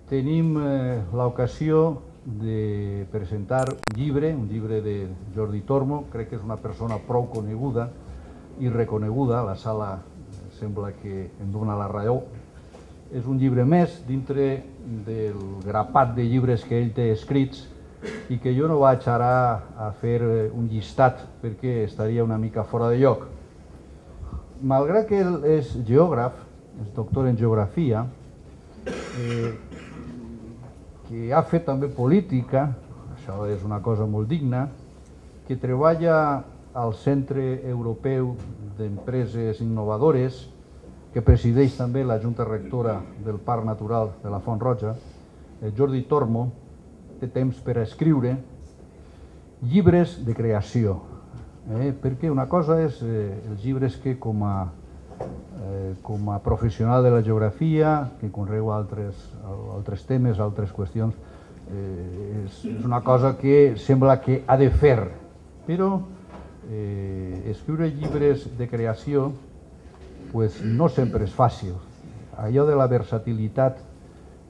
tenim l'ocasió de presentar un llibre de Jordi Tormo. Crec que és una persona prou coneguda i reconeguda, la sala sembla que em dona la raó. És un llibre més dintre del grapat de llibres que ell té escrits i que jo no vaig ara a fer un llistat perquè estaria una mica fora de lloc. Malgrat que ell és geògraf, és doctor en geografia, que ha fet també política, això és una cosa molt digna, que treballa al Centre Europeu d'Empreses Innovadores, que presideix també la Junta Rectora del Parc Natural de la Font Roja. Jordi Tormo té temps per a escriure llibres de creació, perquè una cosa és els llibres que com a professional de la geografia, que conreu altres temes, altres qüestions, és una cosa que sembla que ha de fer, però escriure llibres de creació no sempre és fàcil. Allò de la versatilitat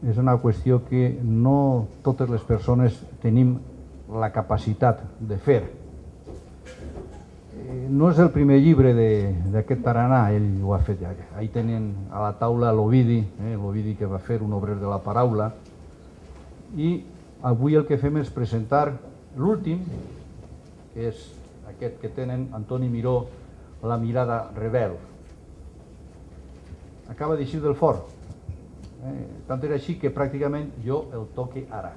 és una qüestió que no totes les persones tenim la capacitat de fer. No és el primer llibre d'aquest tarannà, ell ho ha fet ja. Ahí tenen a la taula l'Ovidi, l'Ovidi que va fer Un obrer de la paraula, i avui el que fem és presentar l'últim, que és aquest que tenen Antoni Miró, La mirada rebel. Acaba d'eixir del forn, tant era així que pràcticament jo el toque ara.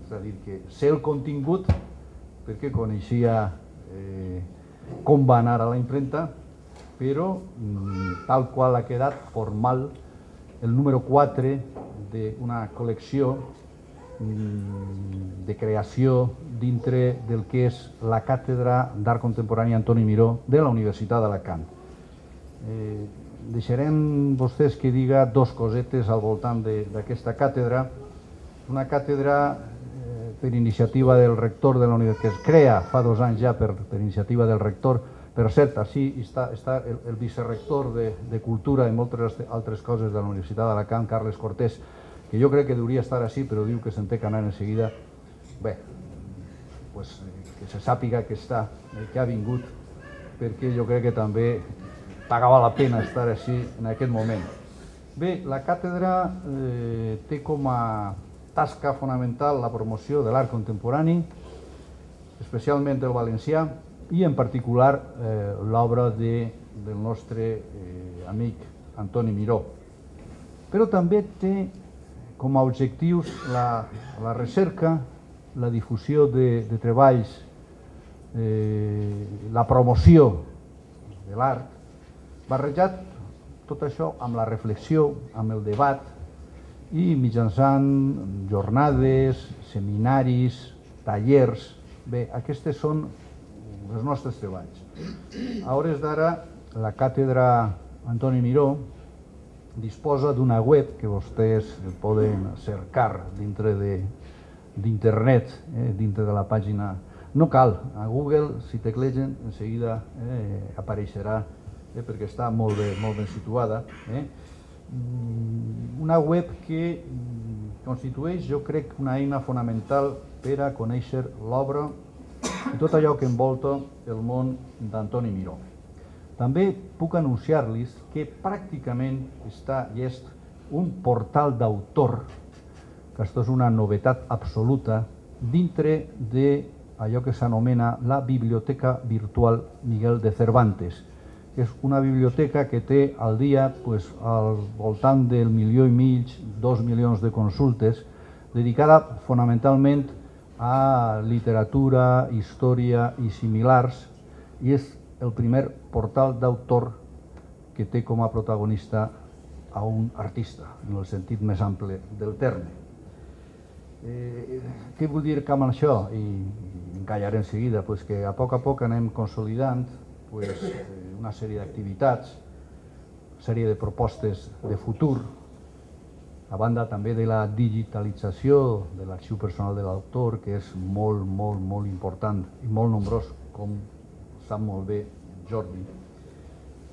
És a dir, que sé el contingut perquè coneixia com va anar a la impremta, però tal qual ha quedat formal el número 4 d'una col·lecció de creació dintre del que és la Càtedra d'Art Contemporani Antoni Miró de la Universitat d'Alacant. Deixarem vostès que diga dos cosetes al voltant d'aquesta càtedra. Una càtedra per iniciativa del rector de la universitat, que es crea fa 2 anys ja per iniciativa del rector. Per cert, així està el vicerrector de Cultura i moltes altres coses de la Universitat d'Alacant, Carles Cortés, que jo crec que hauria estar així, però diu que se'n té que anar en seguida. Bé, que se sàpiga que està, que ha vingut, perquè jo crec que també pagava la pena estar així en aquest moment. Bé, la càtedra té com a tasca fonamental la promoció de l'art contemporani, especialment del valencià, i en particular l'obra del nostre amic Antoni Miró. Però també té com a objectius la recerca, la difusió de treballs, la promoció de l'art, barrejat tot això amb la reflexió, amb el debat, i mitjançant jornades, seminaris, tallers. Bé, aquests són els nostres treballs. A hores d'ara, la Càtedra Antoni Miró disposa d'una web que vostès poden cercar dintre d'internet, dintre de la pàgina. No cal, a Google, si teclegen, en seguida apareixerà, perquè està molt ben situada. Una web que constitueix, jo crec, una eina fonamental per a conèixer l'obra i tot allò que envolta el món d'Antoni Miró. També puc anunciar-los que pràcticament està llest un portal d'autor, que això és una novetat absoluta, dintre d'allò que s'anomena la Biblioteca Virtual Miguel de Cervantes, que és una biblioteca que té al dia al voltant del 1,5 milions, 2 milions de consultes, dedicada fonamentalment a literatura, història i similars, i és el primer portal d'autor que té com a protagonista a un artista, en el sentit més ample del terme. Què vull dir amb això? I encallaré en seguida, que a poc anem consolidant una sèrie d'activitats, una sèrie de propostes de futur, a banda també de la digitalització de l'arxiu personal de l'autor, que és molt important i molt nombrós, com sap molt bé Jordi.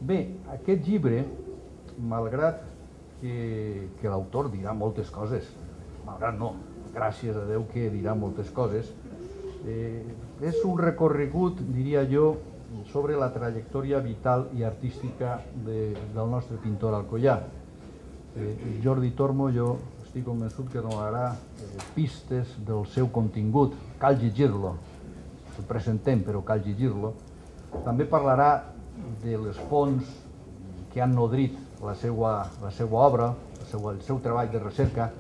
Bé, aquest llibre, malgrat que l'autor dirà moltes coses, malgrat no, gràcies a Déu que dirà moltes coses. És un recorregut, diria jo, sobre la trajectòria vital i artística del nostre pintor alcoià. Jordi Tormo, jo estic convençut que donarà pistes del seu contingut. Cal llegir-lo, el presentem, però cal llegir-lo. També parlarà de les fonts que han nodrit la seva obra, el seu treball de recerca,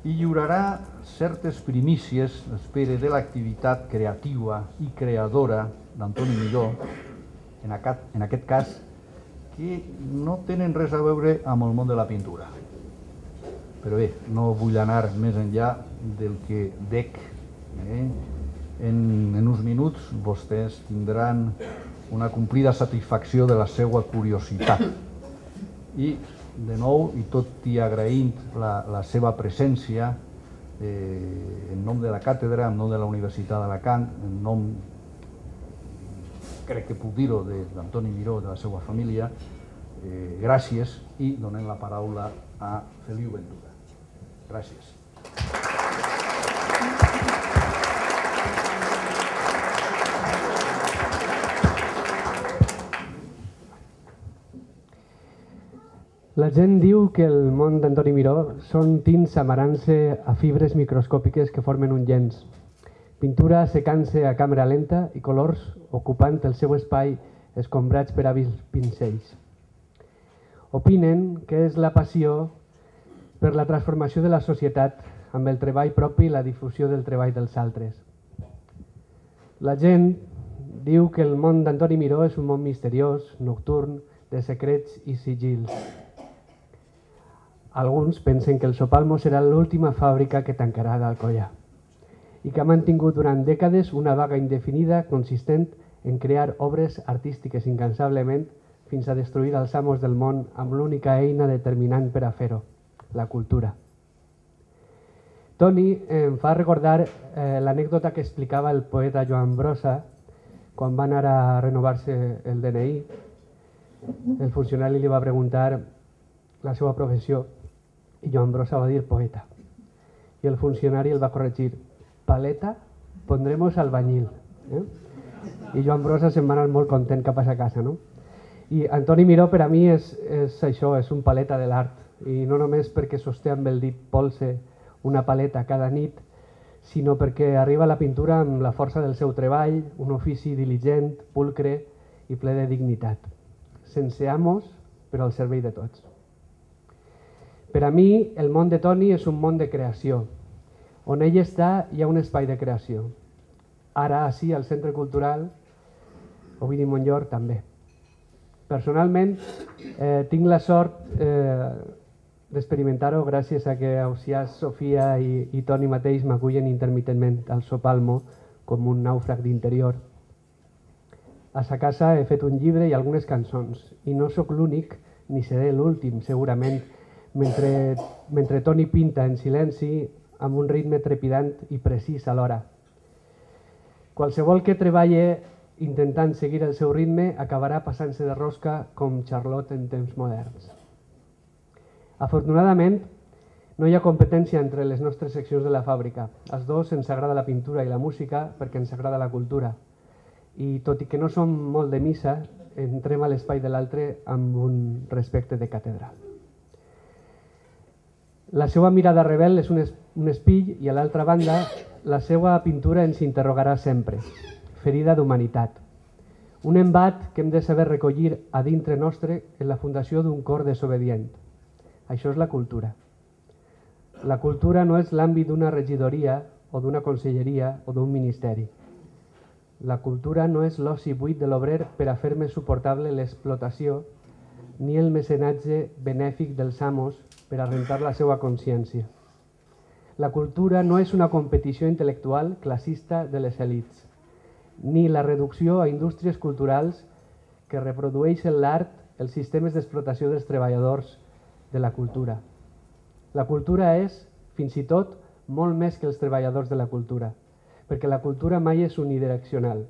i lliurarà certes primícies, espere, de l'activitat creativa i creadora d'Antoni Miró, en aquest cas, que no tenen res a veure amb el món de la pintura. Però bé, no vull anar més enllà del que dec. En uns minuts vostès tindran una complida satisfacció de la seva curiositat. I, de nou, i tot i agraint la seva presència, en nom de la càtedra, en nom de la Universitat d'Alacant, en nom, crec que puc dir-ho, d'Antoni Miró, de la seva família, gràcies, i donem la paraula a Feliu Ventura. Gràcies. La gent diu que el món d'Antoni Miró són tints amarant-se a fibres microscòpiques que formen un llenç, pintura secant-se a càmera lenta i colors ocupant el seu espai escombrats per hàbils pincells. Opinen que és la passió per la transformació de la societat amb el treball propi i la difusió del treball dels altres. La gent diu que el món d'Antoni Miró és un món misteriós, nocturn, de secrets i sigils. Alguns pensen que el Sopalmo serà l'última fàbrica que tancarà d'Alcoià i que ha mantingut durant dècades una vaga indefinida consistent en crear obres artístiques incansablement fins a destruir els amos del món amb l'única eina determinant per a fer-ho, la cultura. Toni em fa recordar l'anècdota que explicava el poeta Joan Brossa quan va anar a renovar-se el DNI. El funcionari li va preguntar la seva professió i Joan Brossa va dir poeta. I el funcionari el va corregir. Paleta, pondremos albañil. I Joan Brossa se'n va anar molt content cap a sa casa. I Antoni Miró per a mi és això, és un paleta de l'art. I no només perquè sosté amb el dit polse una paleta cada nit, sinó perquè arriba a la pintura amb la força del seu treball, un ofici diligent, pulcre i ple de dignitat. Sense amos, però al servei de tots. Per a mi, el món de Toni és un món de creació. On ell està, hi ha un espai de creació. Ara, així, al Centre Cultural Ovidi Montllor, també. Personalment, tinc la sort d'experimentar-ho gràcies a que Ausiàs, Sofia i Toni mateix m'acullen intermitentment al Sopalmo com un nàufrag d'interior. A sa casa he fet un llibre i algunes cançons, i no sóc l'únic, ni seré l'últim, segurament, mentre Toni pinta en silenci amb un ritme trepidant i precís alhora. Qualsevol que treballe intentant seguir el seu ritme acabarà passant-se de rosca com Charlotte en temps moderns. Afortunadament, no hi ha competència entre les nostres seccions de la fàbrica. Als dos ens agrada la pintura i la música perquè ens agrada la cultura. I tot i que no som molt de missa, entrem a l'espai de l'altre amb un respecte de catedral. La seva mirada rebel és un espill i a l'altra banda la seva pintura ens interrogarà sempre, ferida d'humanitat. Un embat que hem de saber recollir a dintre nostre en la fundació d'un cor desobedient. Això és la cultura. La cultura no és l'àmbit d'una regidoria o d'una conselleria o d'un ministeri. La cultura no és l'oci buit de l'obrer per a fer més suportable l'explotació ni el mecenatge benèfic dels amos per a rentar la seva consciència. La cultura no és una competició intel·lectual classista de les elits, ni la reducció a indústries culturals que reprodueixen l'art, els sistemes d'explotació dels treballadors de la cultura. La cultura és, fins i tot, molt més que els treballadors de la cultura, perquè la cultura mai és unidireccional,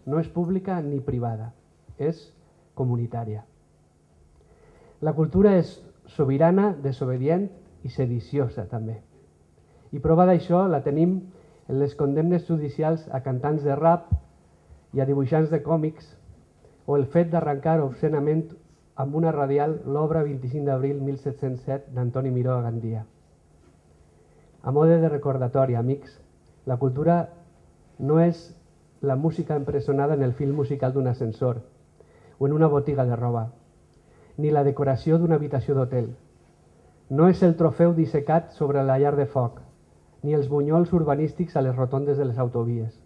no és pública ni privada, és comunitària. La cultura és sobirana, desobedient i sediciosa també. I prova d'això la tenim en les condemnes judicials a cantants de rap i a dibuixants de còmics, o el fet d'arrencar obscenament amb una radial l'obra 25 d'abril 1707 d'Antoni Miró a Gandia. A mode de recordatori, amics, la cultura no és la música empresonada en el fil musical d'un ascensor o en una botiga de roba, ni la decoració d'una habitació d'hotel. No és el trofeu dissecat sobre la llar de foc, ni els bunyols urbanístics a les rotondes de les autovies.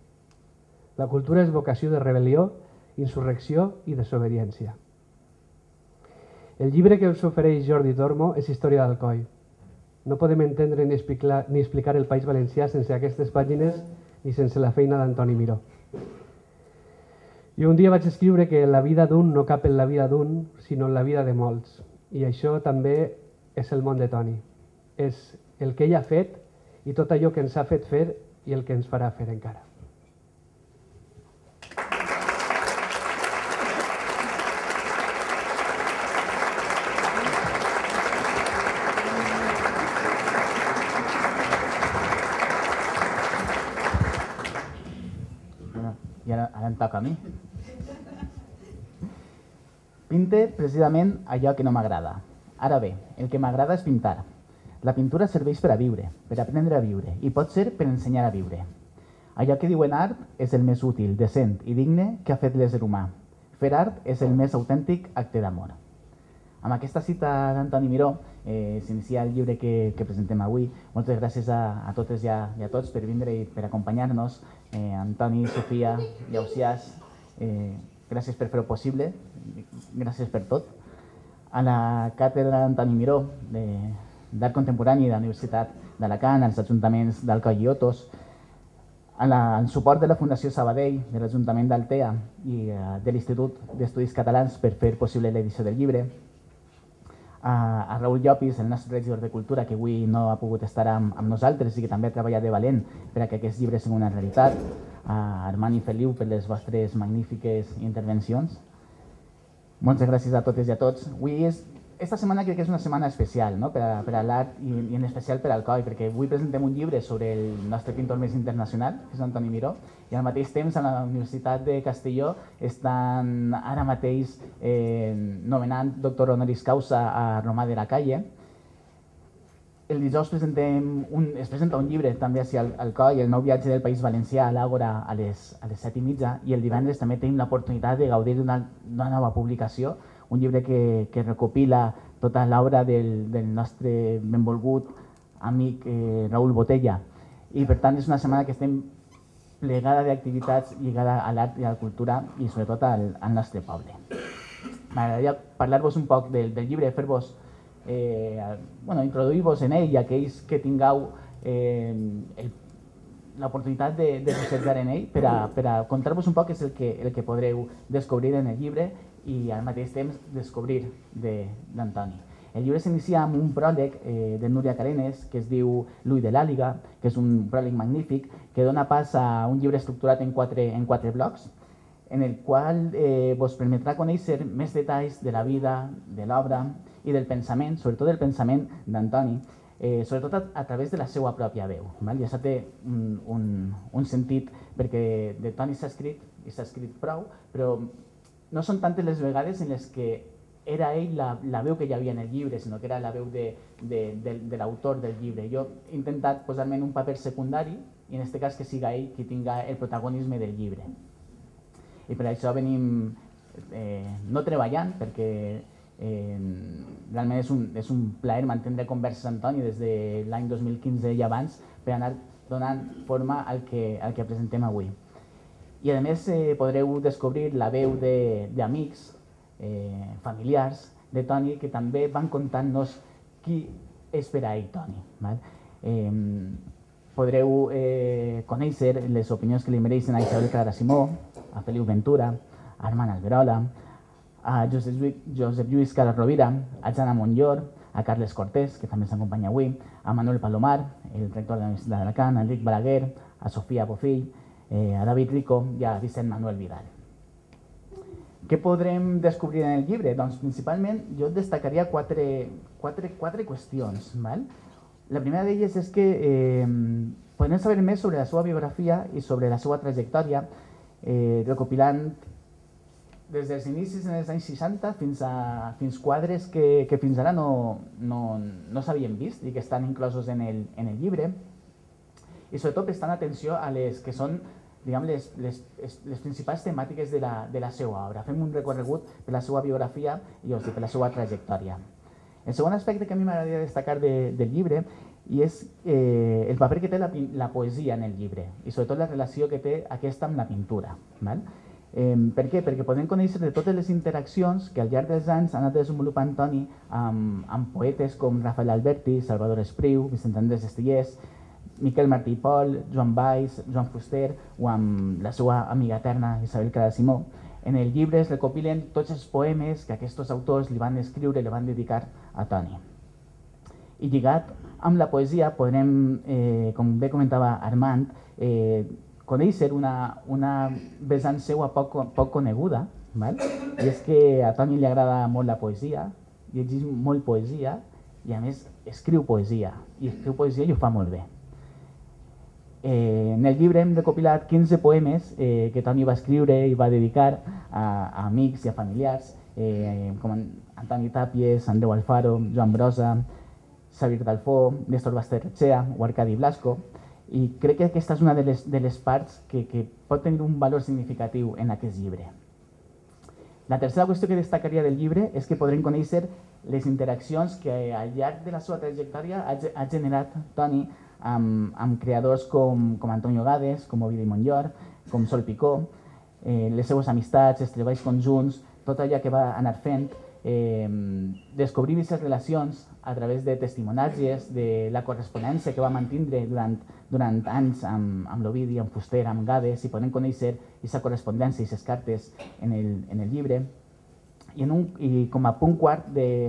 La cultura és vocació de rebel·lió, insurrecció i desobediència. El llibre que us ofereix Jordi Tormo és Història d'Alcoi. No podem entendre ni explicar el País Valencià sense aquestes pàgines ni sense la feina d'Antoni Miró. Jo un dia vaig escriure que la vida d'un no cap en la vida d'un, sinó en la vida de molts. I això també és el món de Toni. És el que ell ha fet i tot allò que ens ha fet fer i el que ens farà fer encara. I ara em toca a mi. Pinte precisament allò que no m'agrada. Ara bé, el que m'agrada és pintar. La pintura serveix per a viure, per aprendre a viure, i pot ser per ensenyar a viure. Allò que diuen art és el més útil, decent i digne que ha fet l'ésser humà. Fer art és el més autèntic acte d'amor. Amb aquesta cita d'Antoni Miró s'inicia el llibre que presentem avui. Moltes gràcies a totes i a tots per vindre i per acompanyar-nos. Antoni, Sofia i Ausiàs, gràcies per fer-ho possible, gràcies per tot. A la càtedra d'Antoni Miró d'Art Contemporani de la Universitat d'Alacant, als ajuntaments d'Alcoi i Otos, en suport de la Fundació Sabadell, de l'Ajuntament d'Altea i de l'Institut d'Estudis Catalans per fer possible l'edició del llibre, a Raül Llopis, el nostre regidor de Cultura, que avui no ha pogut estar amb nosaltres i que també ha treballat de valent per a que aquest llibre sigui una realitat, a Armand i Feliu per les vostres magnífiques intervencions. Moltes gràcies a totes i a tots. Esta setmana crec que és una setmana especial, no? per a l'art i en especial per al Alcoi, perquè avui presentem un llibre sobre el nostre pintor més internacional, que és Antoni Miró, i al mateix temps a la Universitat de Castelló estan ara mateix nomenant doctor honoris causa a Romà de la Calle. El dijous es presenta un llibre també a Alcoi, El nou viatge del País Valencià, a l'Àgora a les 7:30, i el divendres també tenim l'oportunitat de gaudir d'una nova publicació, un llibre que recopila tota l'obra del nostre benvolgut amic Raül Botella. I per tant és una setmana que estem plegada d'activitats lligada a l'art i a la cultura i sobretot al nostre poble. M'agradaria parlar-vos un poc del llibre, fer-vos, introduir-vos en ell, aquells que tingueu l'oportunitat de recercar en ell per a contar-vos un poc és el que podreu descobrir en el llibre i al mateix temps descobrir d'Antoni. El llibre s'inicia amb un pròleg de Núria Carenes que es diu L'ull de l'àliga, que és un pròleg magnífic que dona pas a un llibre estructurat en quatre blocs, en el qual vos permetrà conèixer més detalls de la vida, de l'obra i del pensament, sobretot del pensament d'Antoni, sobretot a través de la seva pròpia veu. I això té un sentit perquè de Toni s'ha escrit, i s'ha escrit prou, però no són tantes les vegades en les que era ell la veu que hi havia en el llibre, sinó que era la veu de l'autor del llibre. Jo he intentat posar-me en un paper secundari i en aquest cas que siga ell qui tinga el protagonisme del llibre. I per això venim no treballant, perquè realment és un plaer mantenir converses amb Antoni des de l'any 2015 i abans per anar donant forma al que presentem avui. I a més podreu descobrir la veu d'amics, familiars de Toni que també van contant-nos qui és per a ell Toni. Podreu conèixer les opinions que li mereixen a Isabel Clara Simó, a Feliu Ventura, a Armand Alberola, a Josep Lluís Carles Rovira, a Jana Montllor, a Carles Cortés, que també s'acompanya avui, a Manuel Palomar, el rector de la Universitat d'Alacant, a Enric Balaguer, a Sofia Bofill, a David Rico i a Vicent Manuel Vidal. Què podrem descobrir en el llibre? Doncs principalment jo destacaria quatre qüestions. La primera d'elles és que podem saber més sobre la seva biografia i sobre la seva trajectòria, recopilant des dels inicis en els anys 60 fins quadres que fins ara no s'havien vist i que estan inclosos en el llibre, i sobretot prestant atenció a les que són, diguem, les principals temàtiques de la seva obra. Fem un recorregut per la seva biografia i per la seva trajectòria. El segon aspecte que a mi m'agradaria destacar del llibre i és el paper que té la poesia en el llibre i sobretot la relació que té aquesta amb la pintura. Per què? Perquè podem conèixer de totes les interaccions que al llarg dels anys ha anat desenvolupant Toni amb poetes com Rafael Alberti, Salvador Espriu, Vicent Andrés Estellés, Miquel Martí i Pol, Joan Valls, Joan Fuster o amb la seva amiga eterna Isabel Clara Simó. En el llibre es recopilen tots els poemes que aquests autors li van escriure i li van dedicar a Toni. I lligat amb la poesia podrem, com bé comentava Armand, conèixer una vessant seva poc coneguda, i és que a Toni li agrada molt la poesia, llegeix molt poesia i a més escriu poesia i ho fa molt bé. En el llibre hem recopilat 15 poemes que Toni va escriure i va dedicar a amics i a familiars, com Antoni Tàpies, Andreu Alfaro, Joan Brossa, Xavier Dalfó, Néstor Basterrechea o Arcadi Blasco, i crec que aquesta és una de les parts que pot tenir un valor significatiu en aquest llibre. La tercera qüestió que destacaria del llibre és que podrem conèixer les interaccions que al llarg de la seva trajectòria ha generat Toni amb creadors com Antonio Gades, com Ovidi Montllor, com Sol Picó, les seues amistats, els treballs conjunts, tot allò que va anar fent, descobrir aquestes relacions a través de testimonatges, de la correspondència que va mantindre durant anys amb l'Ovidi, amb Fuster, amb Gades, i podem conèixer aquesta correspondència i aquestes cartes en el llibre. I com a punt quart de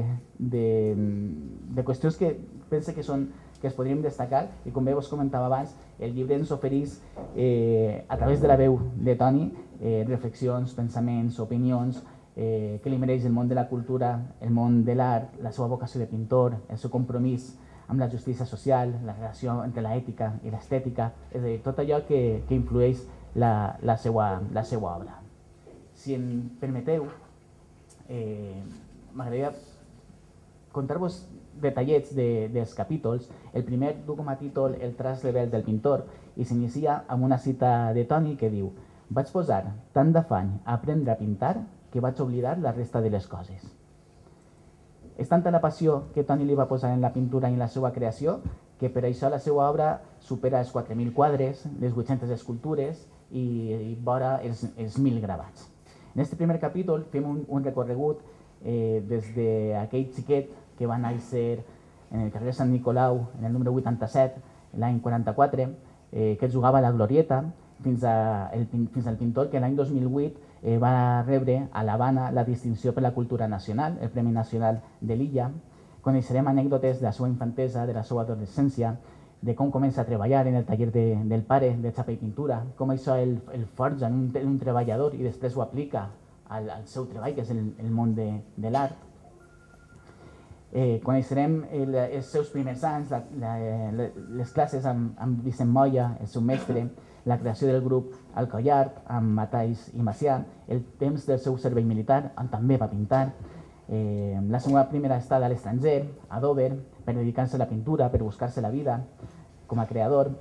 qüestions que penso que es podríem destacar, i com bé vos comentava abans, el llibre ens ofereix, a través de la veu de Toni, reflexions, pensaments, opinions, que li mereix el món de la cultura, el món de l'art, la seva vocació de pintor, el seu compromís amb la justícia social, la relació entre l'ètica i l'estètica, és a dir, tot allò que influeix la seva obra. Si em permeteu, m'agradaria contar-vos detallets dels capítols. El primer du com a títol El traç rebel del pintor i s'inicia amb una cita de Toni que diu: «Vaig posar tant d'afany a aprendre a pintar que vaig oblidar la resta de les coses». És tanta la passió que Toni li va posar en la pintura i en la seva creació que per això la seva obra supera els 4.000 quadres, les 800 escultures i vora els 1.000 gravats. En aquest primer capítol fem un recorregut des d'aquell xiquet que va néixer en el carrer Sant Nicolau, en el número 87, l'any 44, que jugava a la Glorieta, fins al pintor que l'any 2008 va rebre a l'Havana la distinció per la cultura nacional, el Premi Nacional de l'Illa. Coneixerem anècdotes de la seva infantesa, de la seva adolescència, de com comença a treballar en el taller del pare de xapa i pintura, com això el forja en un treballador i després ho aplica al seu treball, que és el món de l'art. Coneixerem els seus primers anys, les classes amb Vicent Moya, el seu mestre, la creació del grup Alcoyart, amb Matais i Macià, el temps del seu servei militar, on també va pintar, la seva primera estada a l'estranger, a Dover, per dedicar-se a la pintura, per buscar-se la vida com a creador.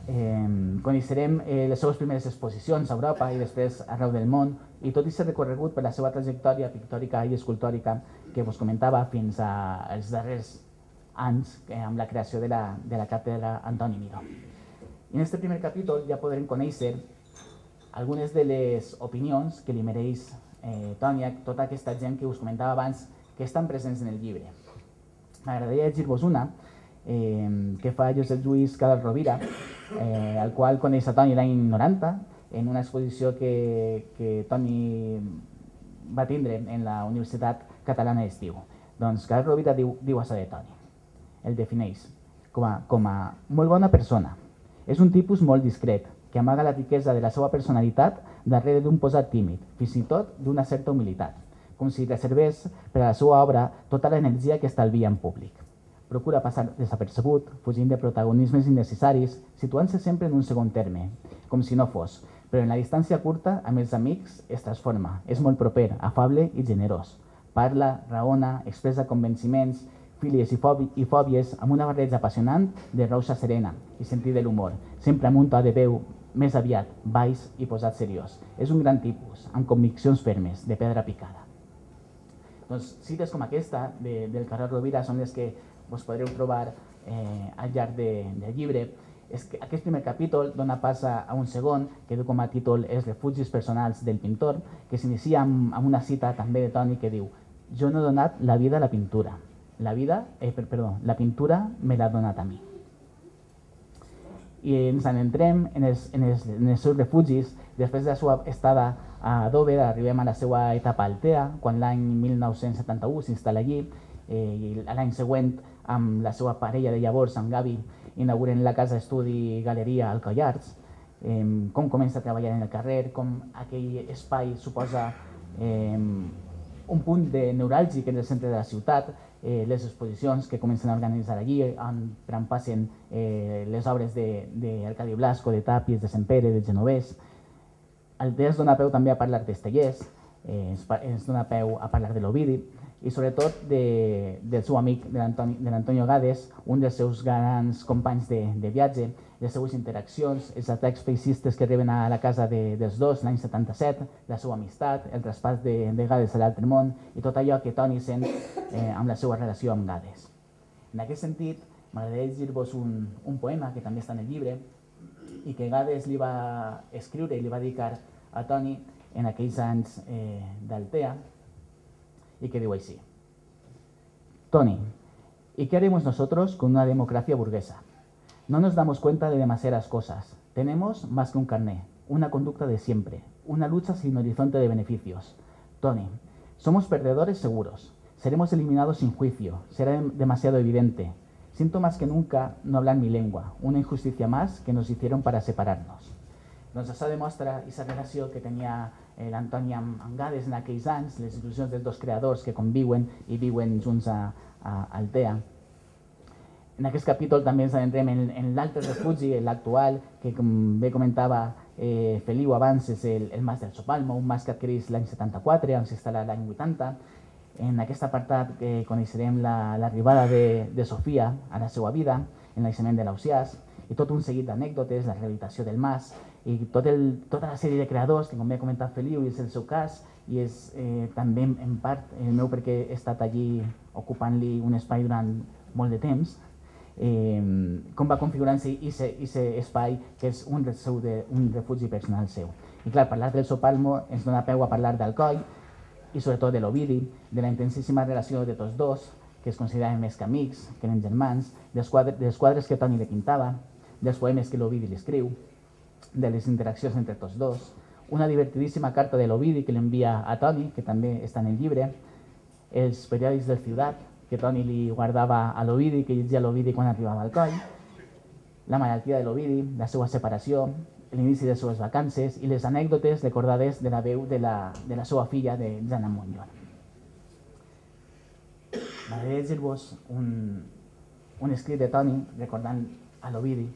Coneixerem les seves primeres exposicions a Europa i després arreu del món, i tot aquest recorregut per la seva trajectòria pictòrica i escultòrica que vos comentava fins als darrers anys amb la creació de la càtedra Antoni Miró. En aquest primer capítol ja podrem conèixer algunes de les opinions que li mereix Toni a tota aquesta gent que us comentava abans que estan presents en el llibre. M'agradaria llegir-vos una que fa Josep Lluís Cadal Rovira, el qual coneix a Toni l'any 90 en una exposició que Toni va tindre en la Universitat Catalana d'Estiu. Doncs Cadal Rovira diu això de Toni. El defineix com a molt bona persona. És un tipus molt discret, que amaga la riquesa de la seva personalitat darrere d'un posat tímid, fins i tot d'una certa humilitat, com si reservés per a la seva obra tota l'energia que estalvia en públic. procura passar desapercebut, fugint de protagonismes innecessaris, situant-se sempre en un segon terme, com si no fos, però en la distància curta, amb els amics, es transforma, és molt proper, afable i generós. Parla, raona, expressa convenciments, fílies i fòbies amb una barreja apassionant de rauxa serena i sentit de l'humor, sempre amb un to de veu més aviat baix i posat seriós. És un gran tipus, amb conviccions fermes, de pedra picada. Doncs cites com aquesta del Carrot Rovira són les que us podreu trobar al llarg del llibre. Aquest primer capítol dona pas a un segon, que du com a títol Els refugis personals del pintor, que s'inicia amb una cita també de Toni que diu: jo no he donat la vida a la pintura, la pintura me l'ha donat a mi. I ens adentrem en els seus refugis. Després de la seva estada a Dover arribem a la seva etapa a Altea, quan l'any 1971 s'instal·la allí, i l'any següent amb la seva parella de llavors, amb Gavi, inauguren la casa estudi galeria Alcoiarts, com comença a treballar en el carrer, com aquell espai suposa un punt de neuràlgic en el centre de la ciutat, les exposicions que comencen a organitzar allí, on passen les obres d'Arcadi Blasco, de Tàpies, de Sempere, de Genovès. Altea es dona peu també a parlar d'Estellers, ens dona peu a parlar de l'Ovidi i sobretot del seu amic, de l'Antonio Gades, un dels seus grans companys de viatge, les seues interaccions, els atacs feixistes que reben a la casa dels dos l'any 77, la seva amistat, el traspàs de Gades a l'altre món i tot allò que Toni sent amb la seva relació amb Gades. En aquest sentit, m'agradaria llegir-vos un poema que també està en el llibre i que Gades li va escriure i li va dedicar a Toni en aquells anys d'Altea y que digo así: Tony, ¿y qué haremos nosotros con una democracia burguesa? No nos damos cuenta de demasiadas cosas. Tenemos más que un carné, una conducta de siempre, una lucha sin horizonte de beneficios. Tony, somos perdedores seguros. Seremos eliminados sin juicio. Será demasiado evidente. Siento más que nunca no hablar mi lengua, una injusticia más que nos hicieron para separarnos. Doncs això demostra aquesta relació que tenia l'Antoni amb Gades en aquells anys, les il·lusions dels dos creadors que conviuen i viuen junts a Altea. En aquest capítol també ens adentrem en l'altre refugi, l'actual, que com bé comentava Feliu abans, és el Mas del Sopalmo, un mas que adquireix l'any 74, on s'instal·la l'any 80. En aquest apartat coneixerem l'arribada de Sofia a la seva vida, el naixement de l'Ausiàs, i tot un seguit d'anècdotes, la rehabilitació del mas, i tota la sèrie de creadors que, com bé ha comentat Feliu, és el seu cas, i és també en part el meu perquè he estat allí ocupant-li un espai durant molt de temps, com va configurant-se aquest espai que és un refugi personal seu. I clar, parlar del Sopalmo ens dona peu a parlar d'Alcoi i sobretot de l'Ovidi, de la intensíssima relació de tots dos, que es consideraven més que amics, que eren germans, dels quadres que Toni li pintava, dels poemes que l'Ovidi li escriu, de les interaccions entre tots dos, una divertidíssima carta de l'Ovidi que l'envia a Toni, que també està en el llibre, els periòdics del Ciutat, que Toni li guardava a l'Ovidi, que llegia l'Ovidi quan arribava al coll, la malaltia de l'Ovidi, la seva separació, l'inici de les seves vacances i les anècdotes recordades de la veu de la seva filla, de Jana Montllor. M'agradaria llegir-vos un escrit de Toni recordant a l'Ovidi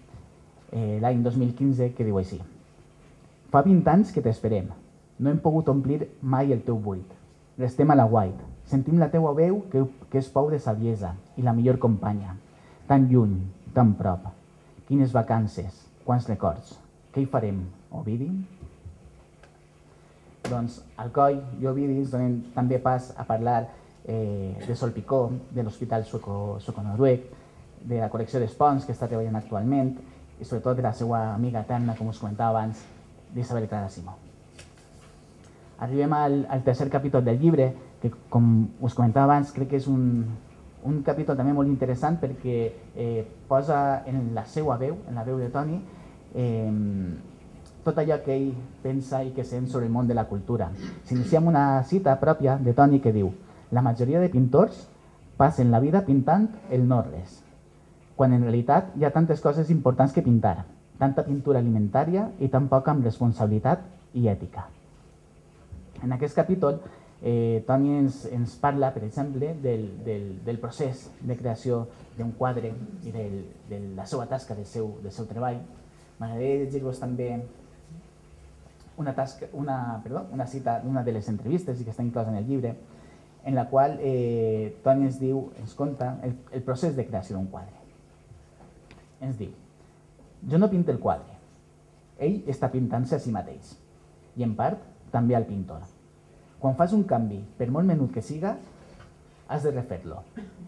l'any 2015 que diu així: fa 20 anys que t'esperem, no hem pogut omplir mai el teu buit. Restem a la White, sentim la teua veu que és pou de saviesa i la millor companya. Tan lluny, tan prop. Quines vacances, quants records. Què hi farem, Ovidi? Doncs Alcoi i Ovidi ens donen també pas a parlar de Solpicó, de l'Hospital Sueco-Noruec, de la col·lecció d'Espons que està treballant actualment i sobretot de la seva amiga eterna, com us comentava abans, d'Isabel Clara Simó. Arribem al tercer capítol del llibre, que com us comentava abans, crec que és un capítol també molt interessant perquè posa en la seva veu, en la veu de Toni, tot allò que ell pensa i que sent sobre el món de la cultura. S'inicia amb una cita pròpia de Toni que diu: la majoria de pintors passen la vida pintant el no-res, quan en realitat hi ha tantes coses importants que pintar, tanta pintura alimentària i tan poca amb responsabilitat i ètica. En aquest capítol Toni ens parla, per exemple, del procés de creació d'un quadre i de la seva tasca, del seu treball. M'agradaria llegir-vos també una cita d'una de les entrevistes i que està inclosa en el llibre, en la qual Toni ens conta el procés de creació d'un quadre. Ens diu: jo no pinto el quadre, ell està pintant-se a si mateix, i en part també al pintor. Quan fas un canvi, per molt menut que siga, has de refer-lo.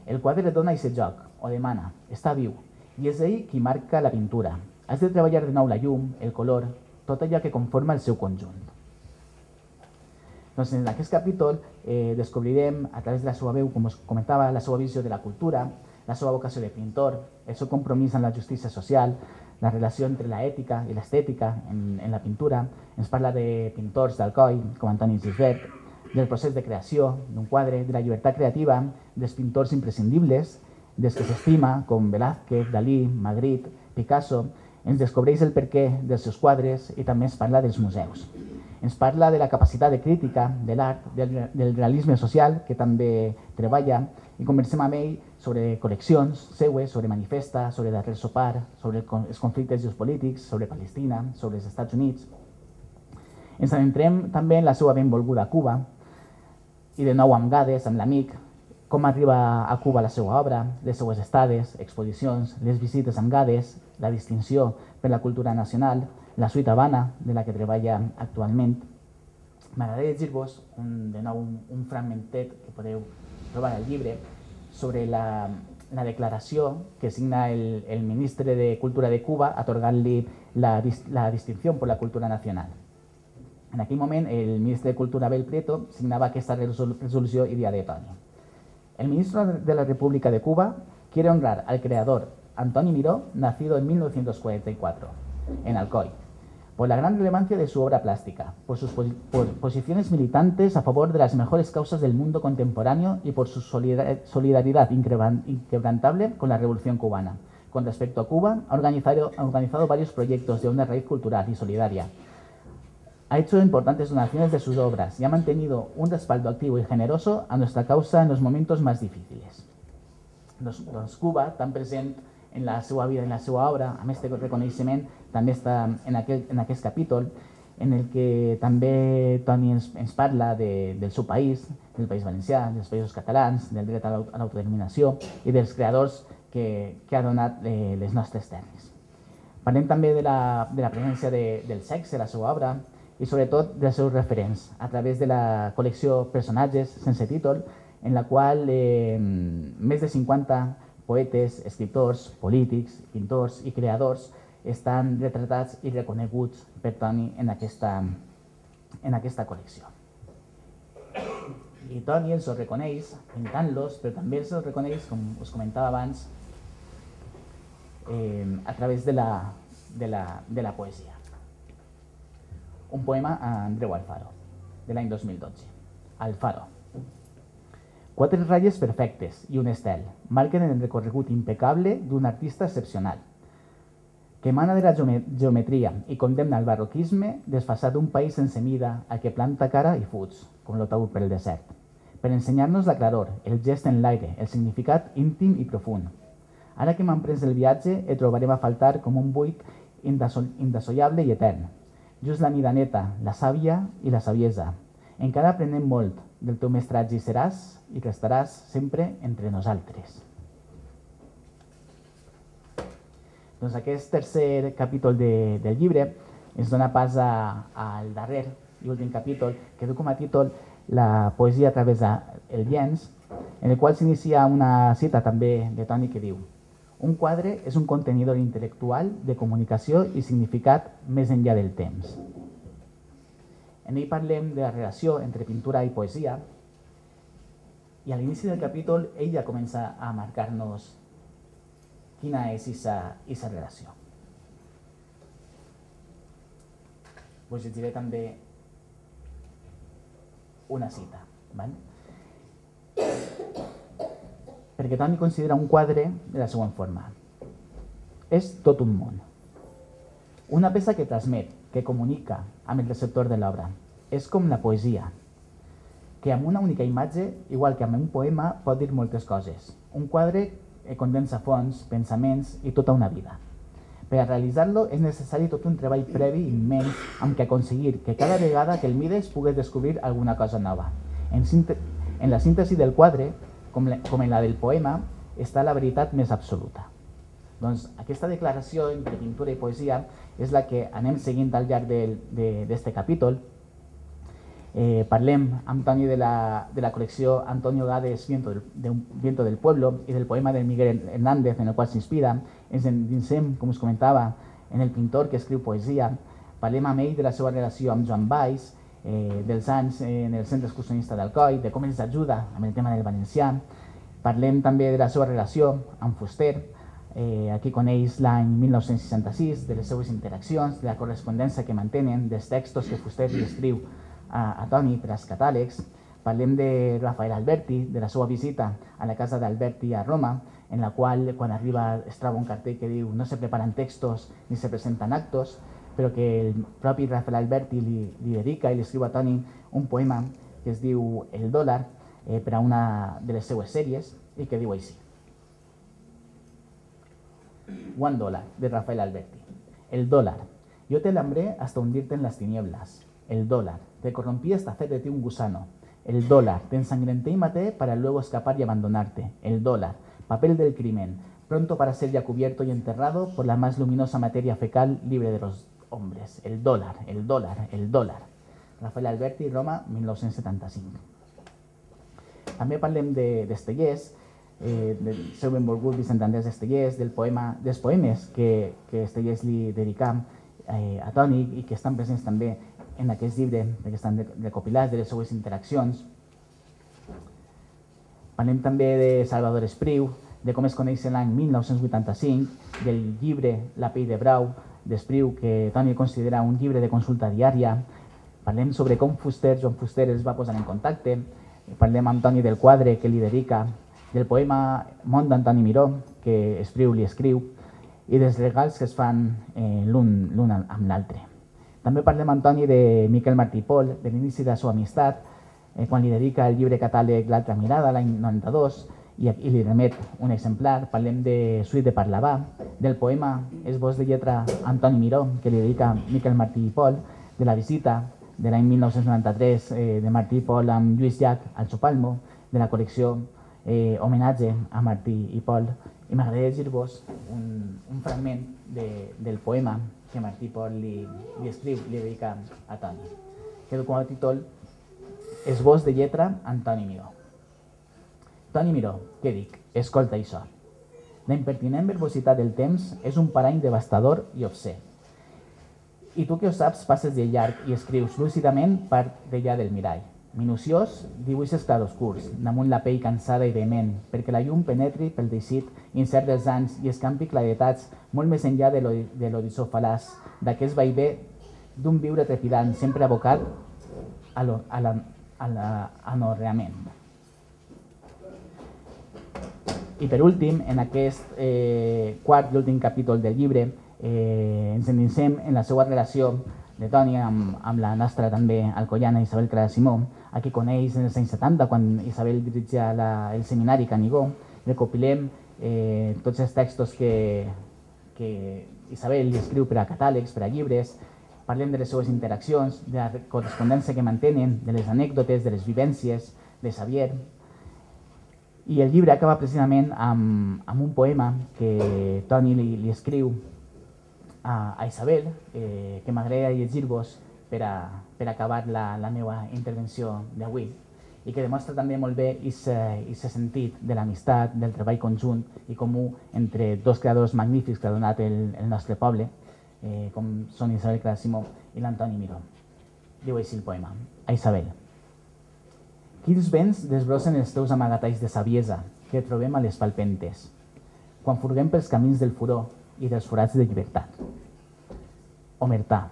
El quadre et dona aquest joc, o demana, està viu, i és ell qui marca la pintura. Has de treballar de nou la llum, el color, tot allò que conforma el seu conjunt. Doncs en aquest capítol descobrirem, a través de la seva veu, com us comentava, la seva visió de la cultura, la seva vocació de pintor, el seu compromís amb la justícia social, la relació entre l'ètica i l'estètica en la pintura. Ens parla de pintors d'Alcoi, com Antoni Gisbert, del procés de creació d'un quadre, de la llibertat creativa, dels pintors imprescindibles, dels que s'estima, com Velázquez, Dalí, Magritte, Picasso. Ens descobreix el perquè dels seus quadres i també ens parla dels museus. Ens parla de la capacitat de crítica, de l'art, del realisme social, que també treballa, i conversem amb ell sobre col·leccions seues, sobre Manifesta, sobre Darrer Sopar, sobre els conflictes geopolítics, sobre Palestina, sobre els Estats Units. Ens adentrem també en la seva benvolguda Cuba, i de nou amb Gades, amb l'amic, com arriba a Cuba la seva obra, les seues estades, exposicions, les visites amb Gades, la distinció per la cultura nacional, la suite Habana, de la que treballa actualment. M'agradaria llegir-vos de nou un fragmentet que podeu trobar al llibre sobre la declaració que signa el ministre de Cultura de Cuba atorgant-li la distinció per la cultura nacional. En aquell moment, el ministre de Cultura, Abel Prieto, signava aquesta resolució i dia de Toni. El ministro de la República de Cuba quiere honrar al creador Antoni Miró, nacido en 1944, en Alcoy, por la gran relevancia de su obra plástica, por sus posiciones militantes a favor de las mejores causas del mundo contemporáneo y por su solidaridad inquebrantable con la Revolución cubana. Con respecto a Cuba, ha organizado varios proyectos de una raíz cultural y solidaria. Ha hecho importantes donaciones de sus obras y ha mantenido un respaldo activo y generoso a nuestra causa en los momentos más difíciles. Doncs Cuba, tan present en la seva vida i en la seva obra, amb aquest reconeixement, també està en aquest capítol, en el que també Toni ens parla del seu país, del País Valencià, dels països catalans, del dret a l'autodeterminació i dels creadors que ha donat les nostres terres. Parlem també de la presència del sexe a la seva obra, i sobretot dels seus referents, a través de la col·lecció Personatges sense títol, en la qual més de 50 poetes, escriptors, polítics, pintors i creadors estan retratats i reconeguts per Toni en aquesta col·lecció. I Toni els reconeix pintant-los, però també els reconeix, com us comentava abans, a través de la poesia. Un poema a Andreu Alfaro, de l'any 2012. Alfaro. 4 ratlles perfectes i un estel marquen el recorregut impecable d'un artista excepcional, que emana de la geometria i condemna el barroquisme desfasat d'un país sense mida al que planta cara i fuig, com l'ataúd per el desert, per ensenyar-nos la claror, el gest en l'aire, el significat íntim i profund. Ara que m'han pres el viatge, et trobarem a faltar com un buit indassolable i etern. Just la mida neta, la sàvia i la saviesa. Encara aprenem molt del teu mestratge i seràs i restaràs sempre entre nosaltres. Doncs aquest tercer capítol del llibre ens dona pas al darrer i últim capítol, que du com a títol La poesia a través del llenç, en el qual s'inicia una cita també de Toni que diu: un quadre és un contenidor intel·lectual de comunicació i significat més enllà del temps. En ell parlem de la relació entre pintura i poesia i a l'inici del capítol ell ja comença a marcar-nos quina és aquesta relació. Us llegiré també una cita, ¿vale? Perquè Toni considera un quadre de la següent forma. És tot un món. Una peça que transmet, que comunica amb el receptor de l'obra. És com la poesia. que amb una única imatge, igual que amb un poema, pot dir moltes coses. Un quadre condensa fonts, pensaments i tota una vida. Per a realitzar-lo és necessari tot un treball previ immens amb què aconseguir que cada vegada que el mires pugues descobrir alguna cosa nova. En la síntesi del quadre, com en la del poema, està la veritat més absoluta. Doncs aquesta declaració entre pintura i poesia és la que anem seguint al llarg d'aquest capítol. Parlem amb Toni de la col·lecció Antonio Gades Viento del Pueblo i del poema de Miguel Hernández en el qual s'inspira. Ens endinsem, com us comentava, en el pintor que escriu poesia. Parlem amb ell de la seva relació amb Joan Valls, dels anys en el centre excursionista d'Alcoi, de com ens ajuda amb el tema del valencià. Parlem també de la seva relació amb Fuster, aquí coneix l'any 1966, de les seues interaccions, de la correspondència que mantenen, dels textos que Fuster li escriu a Toni per als catàlegs. Parlem de Rafael Alberti, de la seva visita a la casa d'Alberti a Roma, en la qual, quan arriba, es troba un cartell que diu no se preparen textos ni se presenten actos, però que el propi Rafael Alberti li dedica i li escriu a Toni un poema que es diu El dòlar, per a una de les seues sèries, i que diu així. One Dollar, de Rafael Alberti. El dólar. Yo te alambré hasta hundirte en las tinieblas. El dólar. Te corrompí hasta hacer de ti un gusano. El dólar. Te ensangrenté y maté para luego escapar y abandonarte. El dólar. Papel del crimen. Pronto para ser ya cubierto y enterrado por la más luminosa materia fecal libre de los hombres. El dólar, el dólar, el dólar. Rafael Alberti, Roma, 1975. També parlem d'Estellés, del seu benvolgut Vicent Andrés Estellés, dels poemes que Estellés li dedicà a Toni i que estan presents també en aquest llibre, perquè estan recopilats de les seues interaccions. Parlem també de Salvador Espriu, de com es coneix l'any 1985, del llibre La pell de brau d'Espriu, que Toni considera un llibre de consulta diària. Parlem sobre com Joan Fuster els va posar en contacte. Parlem amb Toni del quadre que li dedica, del poema Món d'Antoni Miró, que Espriu li escriu, i dels regals que es fan l'un amb l'altre. També parlem amb Toni de Miquel Martí i Pol, de l'inici de la seva amistat, quan li dedica el llibre catàleg L'altra mirada, l'any 92, i li remet un exemplar. Parlem de Suite de Parlavà, del poema Esbós de lletra Antoni Miró, que li dedica Miquel Martí i Pol, de la visita de l'any 1993 de Martí i Pol amb Lluís Llach al Sopalmo, de la col·lecció Homenatge a Martí i Pol. I m'agradaria llegir-vos un fragment del poema que Martí i Pol li escriu, li dedica a Toni, que du com a títol Esbós de lletra Antoni Miró. Toni Miró, què dic? Escolta això. La impertinent verbositat del temps és un parany devastador i obscè. I tu que ho saps passes de llarg i escrius lúcidament part d'ella del mirall. Minuciós, dibuixes claroscurs, damunt la pell cansada i vehement, perquè la llum penetri pel teixit incert dels anys i escampi claretats molt més enllà de l'horitzó fal·laç, d'aquest vaivé d'un viure trepidant, sempre abocat a l'anorreament. I per últim, en aquest quart i últim capítol del llibre, ens endinsem en la seva relació de Toni amb la nostra també alcoiana Isabel Clara Simó, a qui coneix en els anys 70, quan Isabel dirigia el seminari Canigó. Recopilem tots els textos que Isabel li escriu per a catàlegs, per a llibres. Parlem de les seues interaccions, de la correspondència que mantenen, de les anècdotes, de les vivències de Xavier. I el llibre acaba precisament amb un poema que Toni li escriu a Isabel, que m'agrada llegir-vos per acabar la meva intervenció d'avui, i que demostra també molt bé aquest sentit de l'amistat, del treball conjunt i comú entre dos creadors magnífics que ha donat el nostre poble, com són Isabel Clara Simó i l'Antoni Miró. Diu així el poema. A Isabel. Quins vents desbrossen els teus amagatalls de saviesa que trobem a les palpentes, quan furguem pels camins del furor i dels forats de llibertat. Omertà.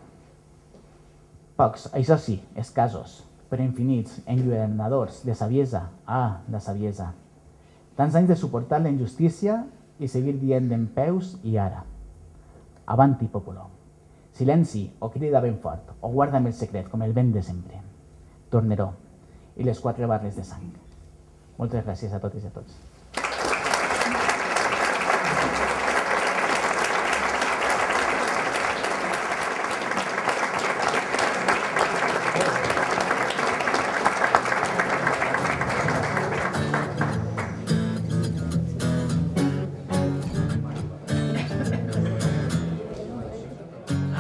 Pocs, això sí, escassos, però infinits, enlluernadors de saviesa. Ah, la saviesa. Tants anys de suportar la injustícia i seguir dient dempeus i ara. Avanti, popolo. Silenci, o crida ben fort, o guarda'm el secret com el vent de sempre. Torneró. i les 4 barres de sang. Moltes gràcies a totes i a tots.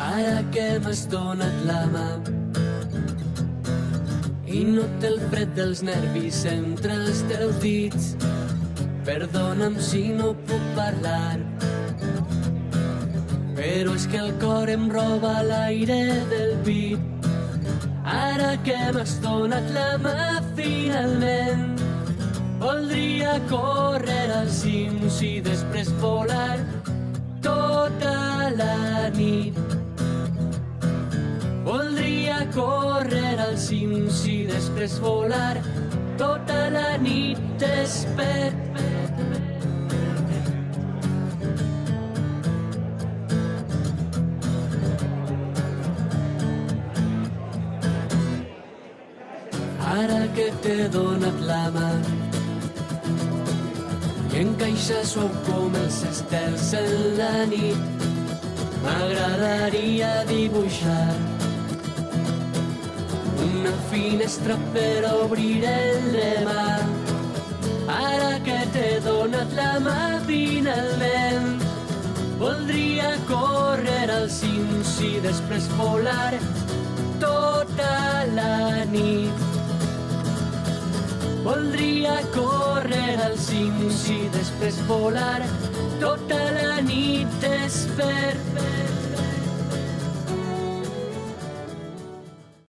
Ara que m'has donat la mà i noto el fred dels nervis entre els teus dits, perdona'm si no puc parlar, però és que el cor em roba l'aire del pit. Ara que m'has donat la mà finalment, voldria córrer als cims i després volar tota la nit. Voldria córrer als cims i després volar tota la nit despert. Ara que t'he donat la mà i encaixa suau com els estels en la nit, m'agradaria dibuixar una finestra per obrir el demà. Ara que t'he donat la mà finalment, voldria córrer als cims i després volar tota la nit. Voldria córrer als cims i després volar tota la nit despert.